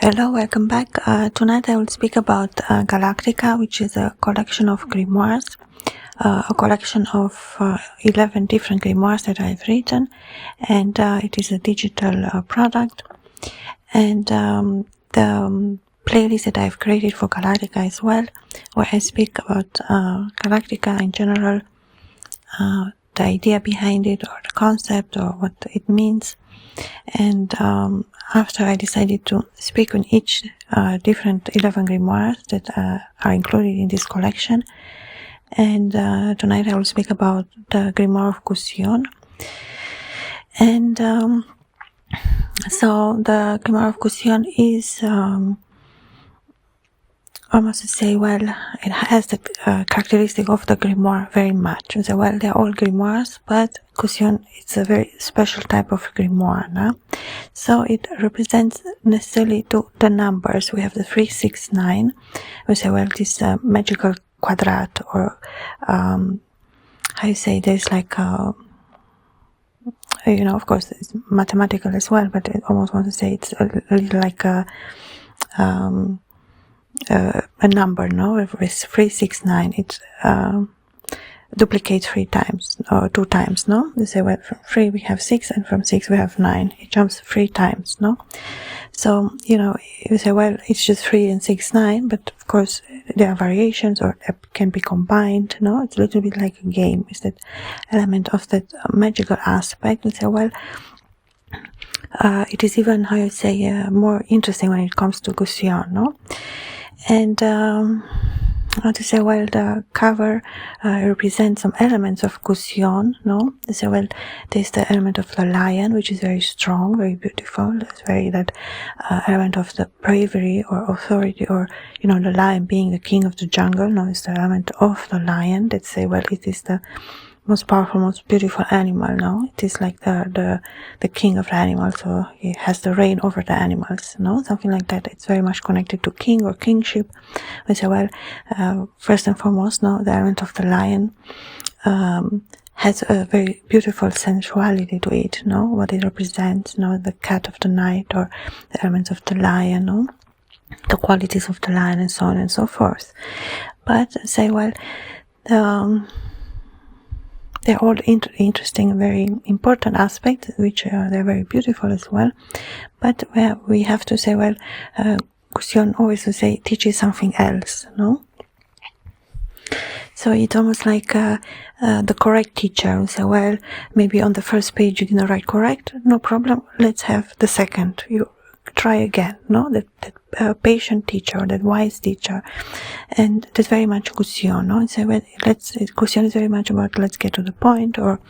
Hello, welcome back. Tonight I will speak about Galactica, which is a collection of grimoires, a collection of 11 different grimoires that I've written, and it is a digital product. And the playlist that I've created for Galactica as well, where I speak about Galactica in general, the idea behind it, or the concept, or what it means. And after I decided to speak on each different 11 grimoires that are included in this collection. And tonight I will speak about the Grimoire of Gusion. And so the Grimoire of Gusion is almost to say, well, it has the characteristic of the grimoire very much. So, well, they're all grimoires, but Gusion is a very special type of grimoire. No? So it represents necessarily the numbers. We have the 3, 6, 9. We say, well, this magical quadrat, or how you say, there's like of course it's mathematical as well, but I almost want to say it's a little like a number, no? With 3, 6, 9, it duplicates 3 times or 2 times, no? They say, well, from 3 we have 6, and from 6 we have 9. It jumps 3 times, no? So, you say, well, it's just 3 and 6, 9, but of course there are variations, or it can be combined, no? It's a little bit like a game. It's that element of that magical aspect. You say, well, it is even, how you say, more interesting when it comes to Gusion, no? And how to say, well, the cover represents some elements of Gusion, no? They say, well, there's the element of the lion, which is very strong, very beautiful. There's very that element of the bravery or authority, or the lion being the king of the jungle. No, it's the element of the lion. That say, well, it is the most powerful, most beautiful animal. No, it is like the king of the animals, so he has the reign over the animals. No, something like that. It's very much connected to king or kingship. We say, well, first and foremost, no, the element of the lion has a very beautiful sensuality to it. No, what it represents. No, the cat of the night, or the elements of the lion. No, the qualities of the lion, and so on and so forth. But say, well, they're all interesting, very important aspects, which they're very beautiful as well. But we have to say, well, Gusion always to say teaches something else, no? So it's almost like the correct teacher. We say, well, maybe on the first page you didn't write correct, no problem. Let's have the second. You try again, no? That patient teacher, that wise teacher, and that's very much Gusion, no? So well, Gusion is very much about let's get to the point, or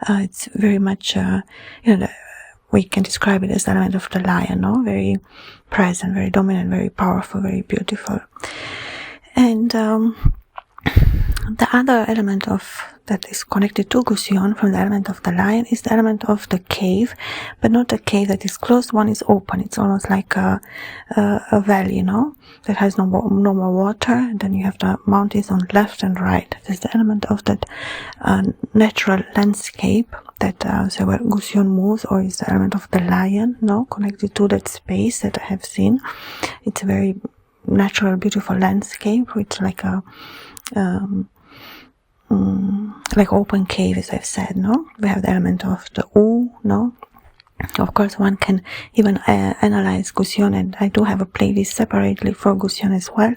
it's very much we can describe it as the element of the lion, no? Very present, very dominant, very powerful, very beautiful. And the other element that is connected to Gusion from the element of the lion is the element of the cave, but not a cave that is closed. One is open. It's almost like a valley, that has no more water. And then you have the mountains on left and right. There's the element of that natural landscape that so where Gusion moves, or is the element of the lion, connected to that space that I have seen. It's a very natural, beautiful landscape with like a like open cave, as I've said, no? We have the element of the U, no? Of course, one can even analyze Gusion, and I do have a playlist separately for Gusion as well,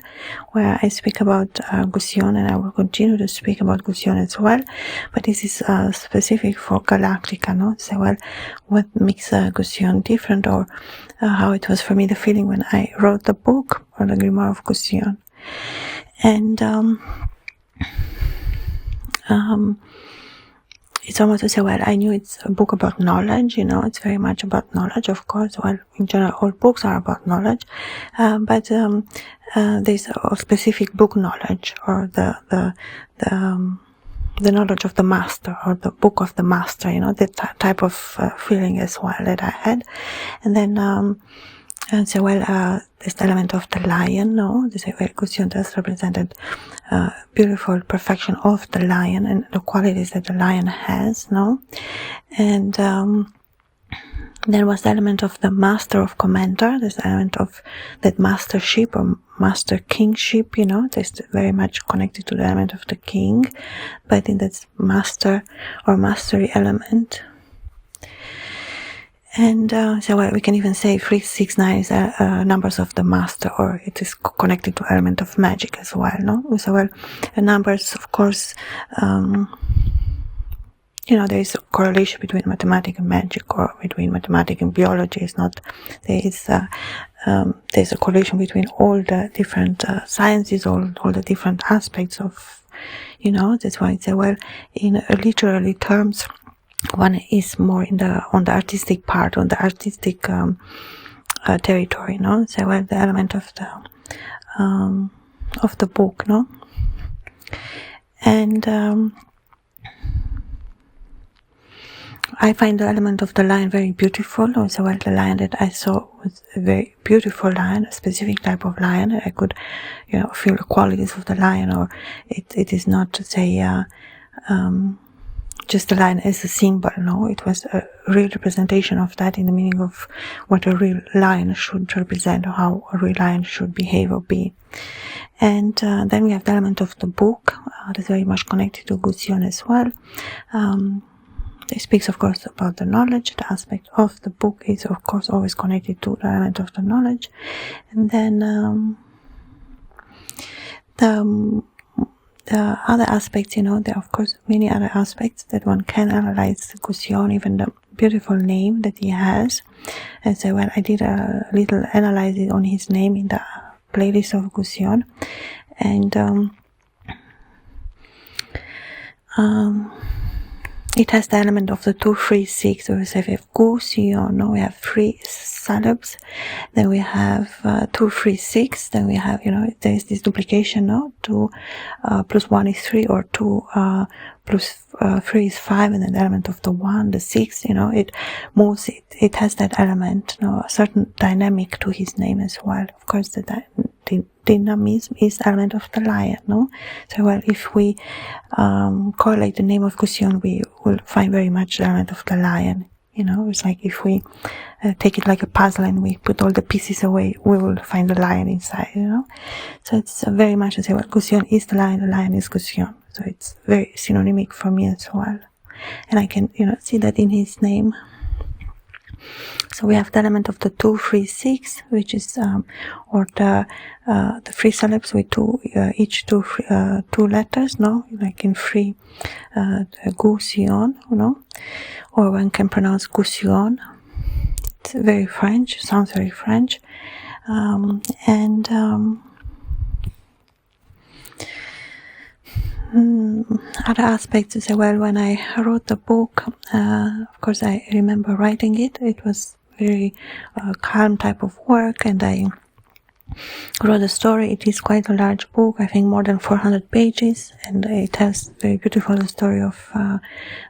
where I speak about Gusion, and I will continue to speak about Gusion as well. But this is specific for Galactica, no? So, well, what makes Gusion different, or how it was for me the feeling when I wrote the book, or the Grimoire of Gusion. And it's almost to say, well, I knew it's a book about knowledge, it's very much about knowledge, of course. Well, in general, all books are about knowledge, but there's a specific book knowledge, or the knowledge of the master, or the book of the master, that type of feeling as well that I had. And then and so, well, this element of the lion, this Gusion does represented beautiful perfection of the lion and the qualities that the lion has, and There was the element of the master of commander, this element of that mastership or master kingship, you know, that's very much connected to the element of the king, but in that master or mastery element. And so we can even say 3, 6, 9 is numbers of the master, or it is connected to element of magic as well, no? So numbers, of course, you know, there is a correlation between mathematics and magic, or between mathematics and biology. It's not, there's a correlation between all the different sciences, all the different aspects of, you know, that's why it's well, in literary terms, one is more on the artistic part, on the artistic territory, no? So well, the element of the book, no? And I find the element of the lion very beautiful. Also, well, the lion that I saw was a very beautiful lion, a specific type of lion. I could, you know, feel the qualities of the lion, or it is not to say just the lion as a symbol. No, it was a real representation of that, in the meaning of what a real lion should represent, or how a real lion should behave or be. And then we have the element of the book that's very much connected to Gusion as well. It speaks, of course, about the knowledge. The aspect of the book is, of course, always connected to the element of the knowledge. And then the other aspects, you know, there are, of course, many other aspects that one can analyze Gusion, even the beautiful name that he has. And so, well, I did a little analysis on his name in the playlist of Gusion. And it has the element of the 2, 3, 6. So we have Gusion, no? We have 3 syllables. Then we have 2, 3, 6. Then we have, you know, there is this duplication, no? 2 plus 1 is 3, or 2 plus 3 is 5, and then the element of the 1, the 6, you know, it moves, it has that element, you know, a certain dynamic to his name as well. Of course, the dynamism is the element of the lion, no? So, well, if we correlate the name of Gusion, we will find very much the element of the lion, you know. It's like if we take it like a puzzle and we put all the pieces away, we will find the lion inside, you know. So it's very much to say, well, Gusion is the lion is Gusion. So it's very synonymic for me as well. And I can, you know, see that in his name. So we have the element of the 2, 3, 6, which is, or the 3 syllables with each two letters, no? Like in 3, Gusion, you know? Or one can pronounce Gusion. It's very French, sounds very French. Other aspects is, well, when I wrote the book, of course I remember writing it. It was very calm type of work, and I wrote a story. It is quite a large book, I think more than 400 pages, and it has very beautiful story of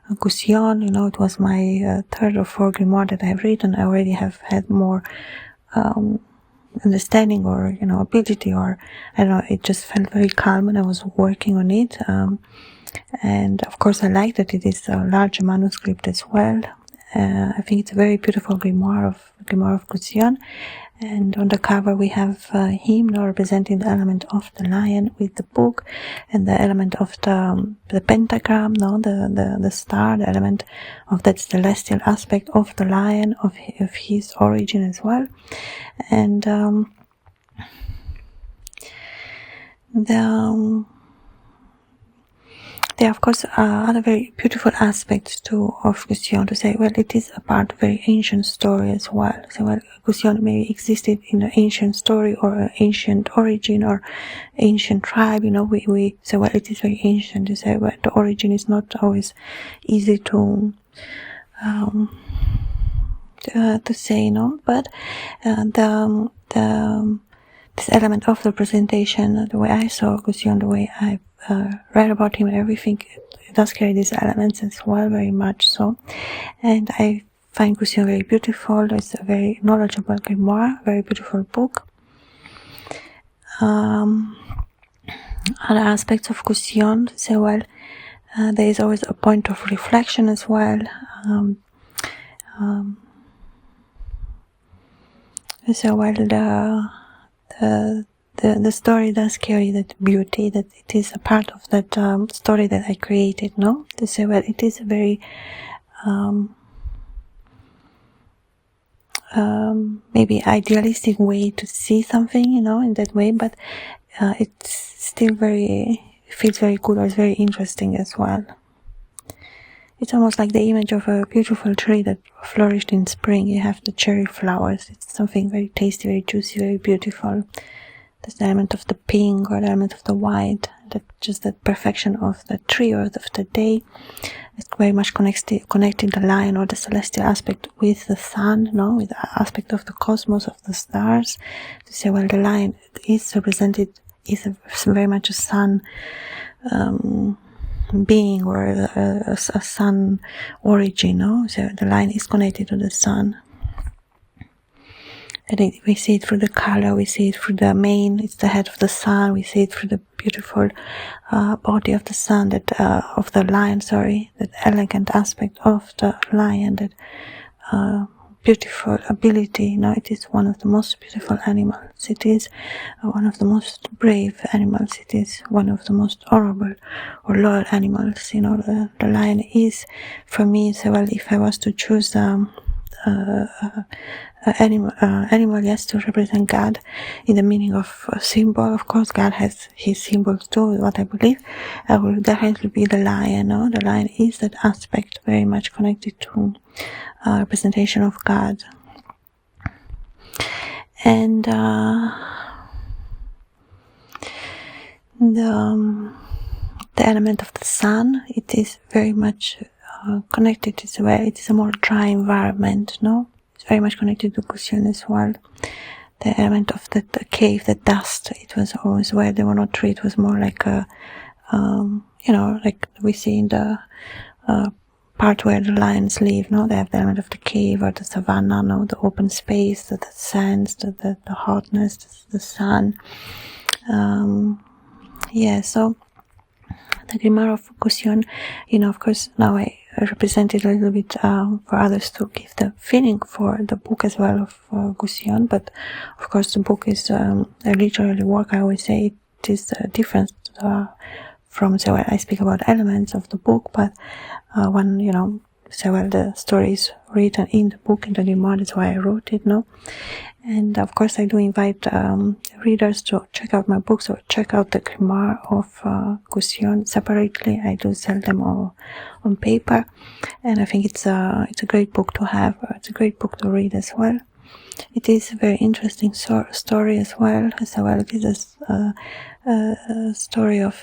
Gusion. You know, it was my 3rd or 4th grimoire that I've written. I already have had more understanding, or, you know, ability, or I don't know, it just felt very calm when I was working on it. And of course I like that it is a large manuscript as well. I think it's a very beautiful grimoire of Gusion. And on the cover we have him now representing the element of the lion with the book, and the element of the pentagram, no, the star, the element of that celestial aspect of the lion, of his origin as well. And there are, of course, other very beautiful aspects too of Gusion, to say, well, it is a part of a very ancient story as well. So, well, Gusion maybe existed in an ancient story, or an ancient origin, or ancient tribe, you know, we say, well, it is very ancient, to say, well, the origin is not always easy to say, you know, but this element of the presentation, the way I saw Gusion, the way I read about him and everything, it does carry these elements as well, very much so. And I find Gusion very beautiful. It's a very knowledgeable grimoire, very beautiful book. Other aspects of Gusion, so, well, there is always a point of reflection as well. So while the story does carry that beauty, that it is a part of that story that I created, no? To say, well, it is a very maybe idealistic way to see something, you know, in that way, but it's still feels very good, or it's very interesting as well. It's almost like the image of a beautiful tree that flourished in spring. You have the cherry flowers. It's something very tasty, very juicy, very beautiful. There's the element of the pink or the element of the white, just that perfection of the tree or of the day. It's very much connecting the lion or the celestial aspect with the sun, no, with the aspect of the cosmos, of the stars. To say, well, the lion is represented, is very much a sun being, or a sun origin, no? So the lion is connected to the sun. And we see it through the color, we see it through the mane, it's the head of the sun, we see it through the beautiful body of the sun, of the lion, that elegant aspect of the lion, that beautiful ability. You know, it is one of the most beautiful animals. It is one of the most brave animals. It is one of the most honorable or loyal animals. You know, the lion is, for me, so well, if I was to choose animal, yes, to represent God in the meaning of a symbol. Of course, God has his symbols too, what I believe. I will definitely be the lion, no? The lion is that aspect very much connected to representation of God. And the element of the sun, it is very much connected to where it is a more dry environment, no? It's very much connected to Gusion as well. The element of the cave, the dust, it was always where there were no trees. It was more like a, you know, like we see in the part where the lions live, no? They have the element of the cave or the savanna, no? The open space, the sands, the hotness, the sun. Yeah, so the Grimoire of Gusion, you know, of course, now I represent it a little bit for others to give the feeling for the book as well of Gusion, but of course the book is a literary work. I always say it is different from, so I speak about elements of the book, but when, you know, so well, the story is written in the book, in the Grimoire, that's why I wrote it, no? And of course I do invite readers to check out my books or check out the Grimoire of Gusion separately. I do sell them all on paper, and I think it's a great book to have. It's a great book to read as well. It is a very interesting story as well. It is a story of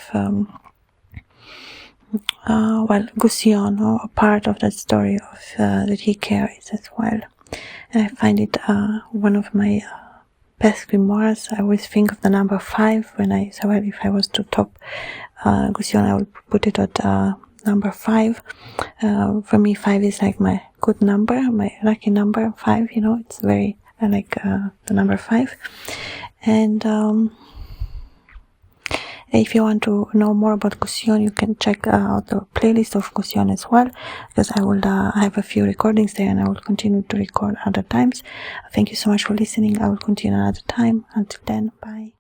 Gusion, or a part of that story of that he carries as well. And I find it one of my best grimoires. I always think of the number 5 when if I was to top Gusion, I would put it at number 5. For me, 5 is like my good number, my lucky number. 5, you know, it's very, I like the number 5. And if you want to know more about Gusion, you can check out the playlist of Gusion as well, because I will have a few recordings there, and I will continue to record other times. Thank you so much for listening. I will continue another time. Until then, bye.